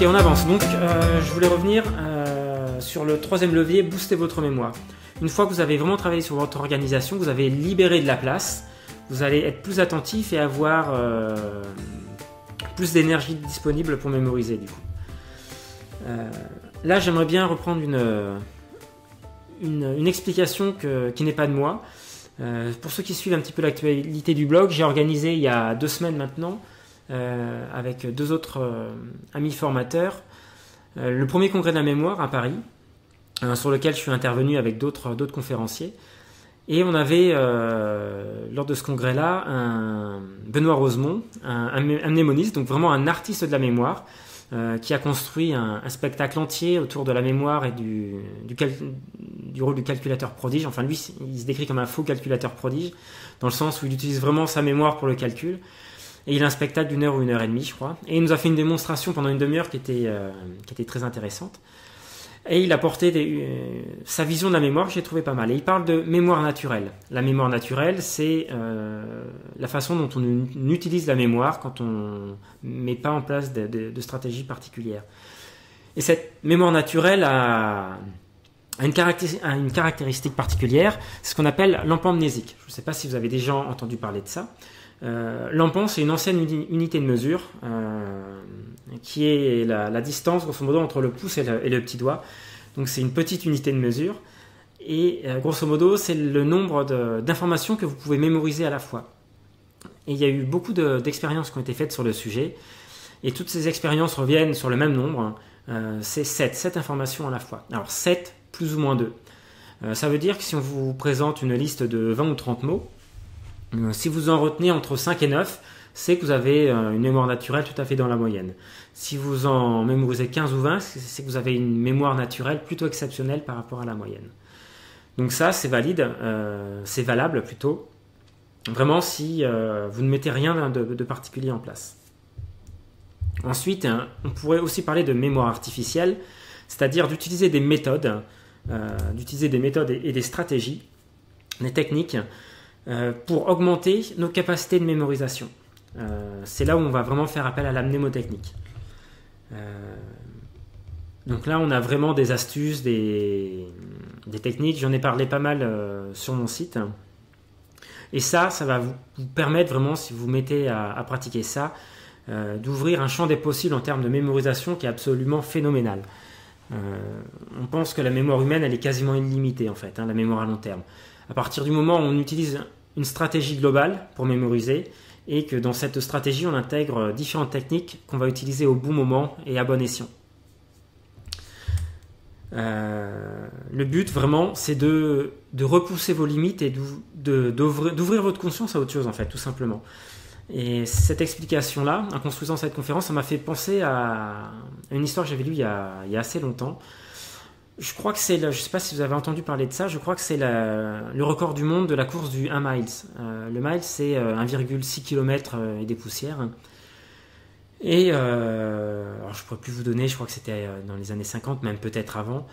on avance. Donc, je voulais revenir sur le troisième levier, booster votre mémoire. Une fois que vous avez vraiment travaillé sur votre organisation, vous avez libéré de la place, vous allez être plus attentif et avoir plus d'énergie disponible pour mémoriser du coup. Là, j'aimerais bien reprendre une explication qui n'est pas de moi. Pour ceux qui suivent un petit peu l'actualité du blog, j'ai organisé il y a 2 semaines maintenant, avec 2 autres amis formateurs, le premier congrès de la mémoire à Paris, sur lequel je suis intervenu avec d'autres conférenciers. Et on avait, lors de ce congrès-là, Benoît Rosemont, un mnémoniste, donc vraiment un artiste de la mémoire, qui a construit un spectacle entier autour de la mémoire et du rôle du calculateur prodige. Enfin, lui, il se décrit comme un faux calculateur prodige, dans le sens où il utilise vraiment sa mémoire pour le calcul. Et il a un spectacle d'1 heure ou 1h30, je crois. Et il nous a fait une démonstration pendant une demi-heure qui était très intéressante. Et il a porté sa vision de la mémoire que j'ai trouvé pas mal. Et il parle de mémoire naturelle. La mémoire naturelle, c'est la façon dont on utilise la mémoire quand on ne met pas en place de stratégie particulière. Et cette mémoire naturelle a une caractéristique particulière, c'est ce qu'on appelle l'empamnésique. Je ne sais pas si vous avez déjà entendu parler de ça. L'empan, c'est une ancienne unité de mesure qui est la distance, grosso modo, entre le pouce et le petit doigt. Donc c'est une petite unité de mesure. Et grosso modo, c'est le nombre d'informations que vous pouvez mémoriser à la fois. Et il y a eu beaucoup d'expériences qui ont été faites sur le sujet. Et toutes ces expériences reviennent sur le même nombre. C'est 7 informations à la fois. Alors 7 plus ou moins 2. Ça veut dire que si on vous présente une liste de 20 ou 30 mots, si vous en retenez entre 5 et 9, c'est que vous avez une mémoire naturelle tout à fait dans la moyenne. Si vous en mémorisez 15 ou 20, c'est que vous avez une mémoire naturelle plutôt exceptionnelle par rapport à la moyenne. Donc ça, c'est valide, c'est valable plutôt, vraiment si vous ne mettez rien de particulier en place. Ensuite, on pourrait aussi parler de mémoire artificielle, c'est-à-dire d'utiliser des méthodes, et des stratégies, des techniques, pour augmenter nos capacités de mémorisation. C'est là où on va vraiment faire appel à la mnémotechnique. Donc là, on a vraiment des astuces, des techniques. J'en ai parlé pas mal sur mon site. Et ça va vous permettre vraiment, si vous mettez à pratiquer ça, d'ouvrir un champ des possibles en termes de mémorisation qui est absolument phénoménal. On pense que la mémoire humaine, elle est quasiment illimitée en fait, la mémoire à long terme. À partir du moment où on utilise une stratégie globale pour mémoriser et que dans cette stratégie, on intègre différentes techniques qu'on va utiliser au bon moment et à bon escient. Le but vraiment, c'est de repousser vos limites et d'ouvrir votre conscience à autre chose en fait, tout simplement. Et cette explication-là, en construisant cette conférence, ça m'a fait penser à une histoire que j'avais lue il y a assez longtemps. Je crois que c'est, je ne sais pas si vous avez entendu parler de ça, je crois que c'est le record du monde de la course du 1 miles. Le mile, c'est 1,6 km et des poussières. Et alors je ne pourrais plus vous donner, je crois que c'était dans les années 50, même peut-être avant.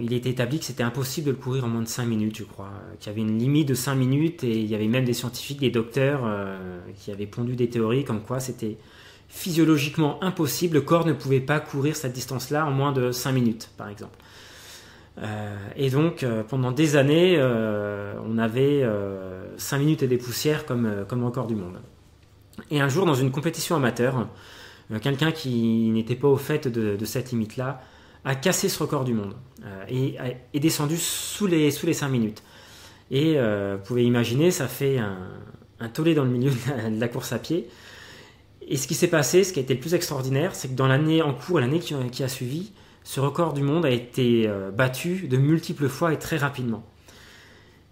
Il était établi que c'était impossible de le courir en moins de 5 minutes, je crois. Qu'il y avait une limite de 5 minutes et il y avait même des scientifiques, des docteurs qui avaient pondu des théories comme quoi c'était physiologiquement impossible, le corps ne pouvait pas courir cette distance-là en moins de 5 minutes, par exemple. Et donc, pendant des années, on avait 5 minutes et des poussières comme record du monde. Et un jour, dans une compétition amateur, quelqu'un qui n'était pas au fait de cette limite-là a cassé ce record du monde et est descendu sous les 5 minutes. Et vous pouvez imaginer, ça fait un tollé dans le milieu de la course à pied. Et ce qui s'est passé, ce qui a été le plus extraordinaire, c'est que dans l'année en cours, l'année qui a suivi, ce record du monde a été battu de multiples fois et très rapidement.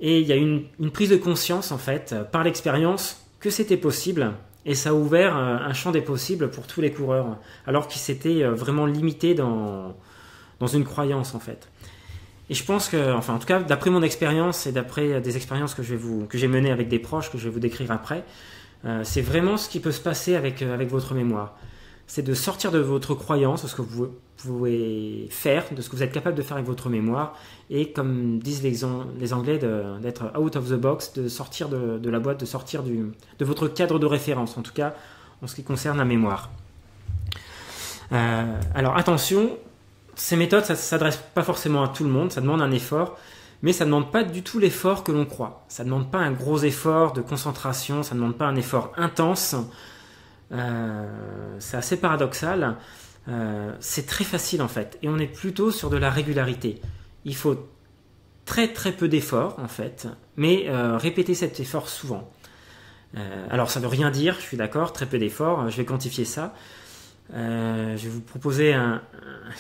Et il y a eu une prise de conscience, en fait, par l'expérience, que c'était possible, et ça a ouvert un champ des possibles pour tous les coureurs, alors qu'ils s'étaient vraiment limités dans une croyance, en fait. Et je pense que, enfin, en tout cas, d'après mon expérience et d'après des expériences que j'ai menées avec des proches, que je vais vous décrire après, c'est vraiment ce qui peut se passer avec votre mémoire. C'est de sortir de votre croyance, de ce que vous pouvez faire, de ce que vous êtes capable de faire avec votre mémoire, et comme disent les Anglais, d'être out of the box, de sortir de la boîte, de sortir de votre cadre de référence, en tout cas en ce qui concerne la mémoire. Alors attention, ces méthodes, ça ne s'adresse pas forcément à tout le monde, ça demande un effort, mais ça ne demande pas du tout l'effort que l'on croit. Ça ne demande pas un gros effort de concentration, ça ne demande pas un effort intense. C'est assez paradoxal. C'est très facile en fait, et on est plutôt sur de la régularité. Il faut très très peu d'efforts en fait, mais répéter cet effort souvent. Alors ça ne veut rien dire, je suis d'accord, très peu d'efforts, je vais quantifier ça. Je vais vous proposer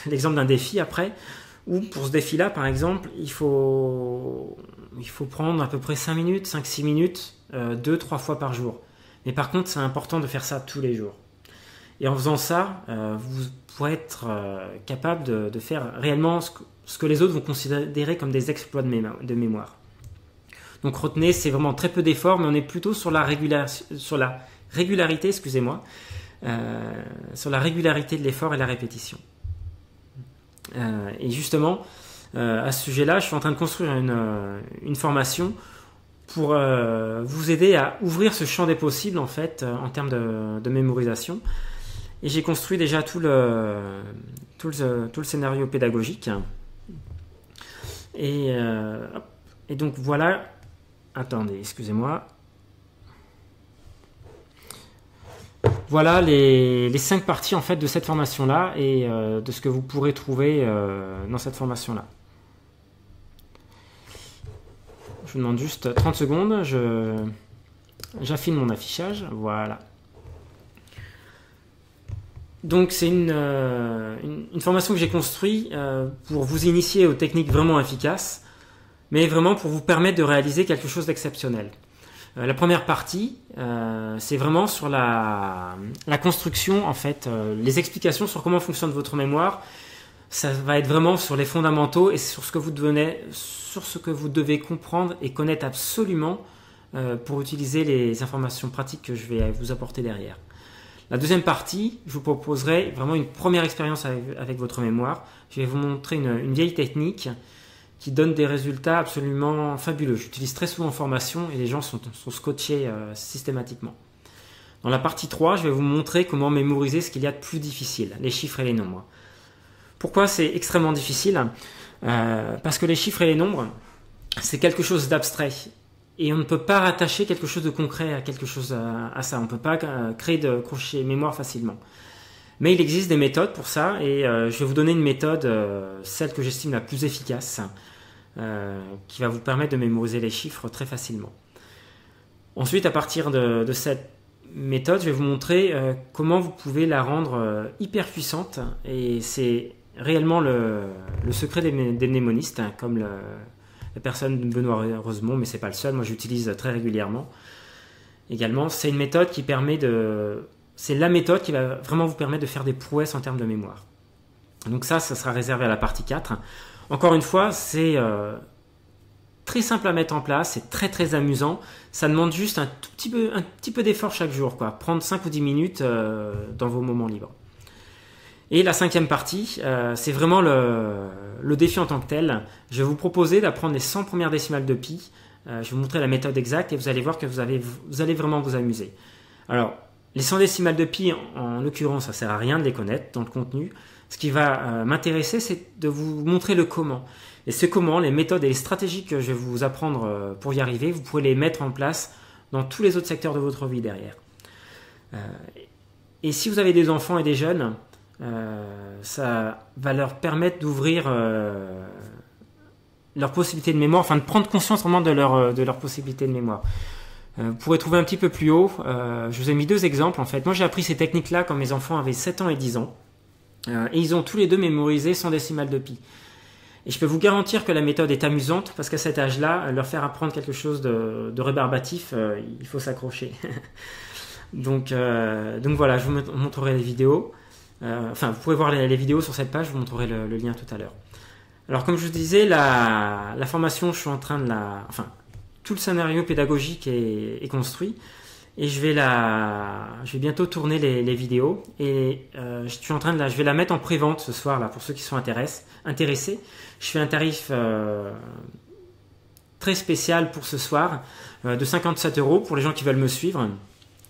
l'exemple d'un défi après, où pour ce défi-là, par exemple, il faut prendre à peu près 5 minutes, 5-6 minutes, 2-3 fois par jour. Mais par contre, c'est important de faire ça tous les jours. Et en faisant ça, vous pourrez être capable de faire réellement ce que les autres vont considérer comme des exploits de mémoire. Donc retenez, c'est vraiment très peu d'efforts, mais on est plutôt sur la régularité, excusez-moi, sur la régularité de l'effort et la répétition. Et justement, à ce sujet-là, je suis en train de construire une formation pour vous aider à ouvrir ce champ des possibles en fait en termes de mémorisation. Et j'ai construit déjà tout le scénario pédagogique. Et donc voilà. Attendez, excusez-moi. Voilà les 5 parties en fait de cette formation-là et de ce que vous pourrez trouver dans cette formation-là. Je vous demande juste 30 secondes. J'affine mon affichage. Voilà. Donc c'est une formation que j'ai construite pour vous initier aux techniques vraiment efficaces, mais vraiment pour vous permettre de réaliser quelque chose d'exceptionnel. La première partie, c'est vraiment sur la construction, en fait, les explications sur comment fonctionne votre mémoire. Ça va être vraiment sur les fondamentaux et sur ce que vous devez comprendre et connaître absolument pour utiliser les informations pratiques que je vais vous apporter derrière. La deuxième partie, je vous proposerai vraiment une première expérience avec votre mémoire. Je vais vous montrer une vieille technique qui donne des résultats absolument fabuleux. J'utilise très souvent en formation et les gens sont scotchés systématiquement. Dans la partie 3, je vais vous montrer comment mémoriser ce qu'il y a de plus difficile, les chiffres et les nombres. Pourquoi c'est extrêmement difficile ? Parce que les chiffres et les nombres, c'est quelque chose d'abstrait. Et on ne peut pas rattacher quelque chose de concret à quelque chose à ça. On ne peut pas créer de crochet mémoire facilement. Mais il existe des méthodes pour ça et je vais vous donner une méthode, celle que j'estime la plus efficace, qui va vous permettre de mémoriser les chiffres très facilement. Ensuite, à partir de cette méthode, je vais vous montrer comment vous pouvez la rendre hyper puissante et c'est réellement le secret des mnémonistes, hein, comme la personne de Benoît Rosemont, mais c'est pas le seul, moi j'utilise très régulièrement. Également, c'est une méthode qui permet c'est la méthode qui va vraiment vous permettre de faire des prouesses en termes de mémoire. Donc ça sera réservé à la partie 4. Encore une fois, c'est très simple à mettre en place, c'est très très amusant. Ça demande juste un petit peu d'effort chaque jour, quoi. Prendre 5 ou 10 minutes dans vos moments libres. Et la 5e partie, c'est vraiment le défi en tant que tel. Je vais vous proposer d'apprendre les 100 premières décimales de pi. Je vais vous montrer la méthode exacte et vous allez voir que vous allez vraiment vous amuser. Alors, les 100 décimales de pi, en l'occurrence, ça ne sert à rien de les connaître dans le contenu. Ce qui va m'intéresser, c'est de vous montrer le comment. Et ce comment, les méthodes et les stratégies que je vais vous apprendre pour y arriver, vous pourrez les mettre en place dans tous les autres secteurs de votre vie derrière. Et si vous avez des enfants et des jeunes, ça va leur permettre d'ouvrir leurs possibilités de mémoire, enfin de prendre conscience vraiment de leurs possibilités de mémoire. Vous pourrez trouver un petit peu plus haut, je vous ai mis 2 exemples en fait. Moi j'ai appris ces techniques-là quand mes enfants avaient 7 ans et 10 ans. Et ils ont tous les deux mémorisé 100 décimales de pi. Et je peux vous garantir que la méthode est amusante parce qu'à cet âge-là, leur faire apprendre quelque chose de rébarbatif, il faut s'accrocher. donc voilà, je vous montrerai les vidéos. Enfin, vous pouvez voir les vidéos sur cette page, je vous montrerai le lien tout à l'heure. Alors comme je vous disais, la formation, je suis en train de tout le scénario pédagogique est construit. Et je vais bientôt tourner les vidéos et je vais la mettre en pré-vente ce soir là pour ceux qui sont intéressés. Je fais un tarif très spécial pour ce soir de 57 € pour les gens qui veulent me suivre.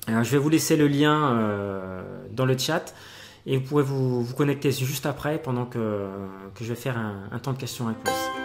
Je vais vous laisser le lien dans le chat et vous pourrez vous connecter juste après pendant que je vais faire un temps de questions-réponses.